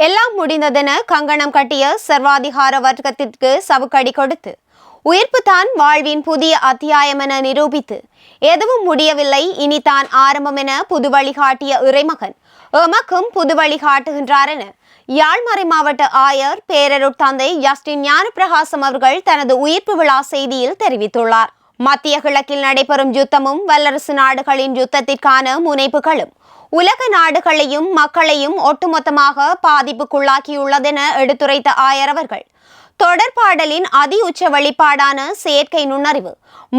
எல்லாம் முடிந்ததென கங்கணம் கட்டிய சர்வாதிகார வர்க்கத்திற்கு சவுக்கடி கொடுத்து உயிர்ப்புதான் வாழ்வின் புதிய அத்தியாயம் என நிரூபித்து எதுவும் முடியவில்லை, இனி தான் ஆரம்பம் என புது வழிகாட்டிய இறைமகன் எமக்கும் புது வழிகாட்டுகின்றார் என யாழ்மறை மாவட்ட ஆயர் பேரருட்தந்தை ஜஸ்டின் ஞானப்பிரகாசம் அவர்கள் தனது உயிர்ப்பு விழா செய்தியில் தெரிவித்துள்ளார். மத்திய கிழக்கில் நடைபெறும் யுத்தமும் வல்லரசு நாடுகளின் யுத்தத்திற்கான முனைப்புகளும் உலக நாடுகளையும் மக்களையும் ஒட்டுமொத்தமாக பாதிப்புக்குள்ளாக்கியுள்ளதென எடுத்துரைத்த ஆயர் அவர்கள் தொடர்பாடலின் அதி உச்ச வெளிப்பாடான செயற்கை நுண்ணறிவு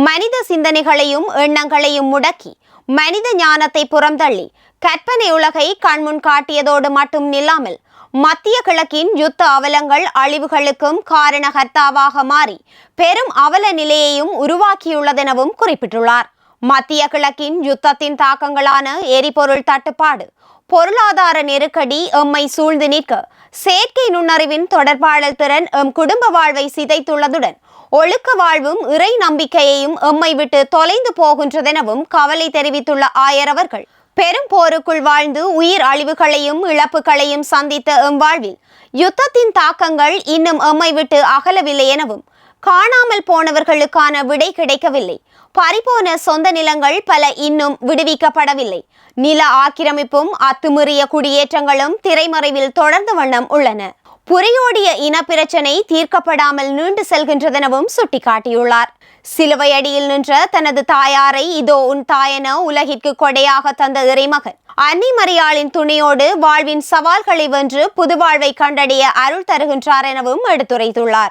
மனித சிந்தனைகளையும் எண்ணங்களையும் முடக்கி மனித ஞானத்தை புறம்தள்ளி கற்பனை உலகை கண்முன் காட்டியதோடு மட்டும் நில்லாமல் மத்திய கிழக்கின் யுத்த அவலங்கள் அழிவுகளுக்கும் காரணகர்த்தாவாக மாறி பெரும் அவல நிலையையும் உருவாக்கியுள்ளதெனவும் குறிப்பிட்டுள்ளார். மத்திய கிழக்கின் யுத்தத்தின் தாக்கங்களான எரிபொருள் தட்டுப்பாடு, பொருளாதார நெருக்கடி எம்மை சூழ்ந்து நிற்க செயற்கை நுண்ணறிவின் தொடர்பாடல் திறன் எம் குடும்ப வாழ்வை சிதைத்துள்ளதுடன் ஒழுக்க வாழ்வும் இறை நம்பிக்கையையும் எம்மை விட்டு தொலைந்து போகின்றதெனவும் கவலை தெரிவித்துள்ள ஆயர் அவர்கள் பெரும் போருக்குள் வாழ்ந்து உயிர் அழிவுகளையும் இழப்புகளையும் சந்தித்த எம் வாழ்வில் யுத்தத்தின் தாக்கங்கள் இன்னும் எம்மை விட்டு அகலவில்லை எனவும் காணாமல் போனவர்களுக்கான விடை கிடைக்கவில்லை, பறிபோன சொந்த நிலங்கள் பல இன்னும் விடுவிக்கப்படவில்லை, நில ஆக்கிரமிப்பும் அத்துமீறிய குடியேற்றங்களும் திரைமறைவில் தொடர்ந்த வண்ணம் உள்ளன, புரியோடிய இன பிரச்சனை தீர்க்கப்படாமல் நீண்டு செல்கின்றதெனவும் சுட்டிக்காட்டியுள்ளார். சிலுவையடியில் நின்ற தனது தாயாரை இதோ உன் தாயென உலகிற்கு கொடையாக தந்த இறைமகன் அன்னை மரியாளின் துணையோடு வாழ்வின் சவால்களை வென்று புது வாழ்வை கண்டடைய அருள் தருகின்றார் எனவும் எடுத்துரைத்துள்ளார்.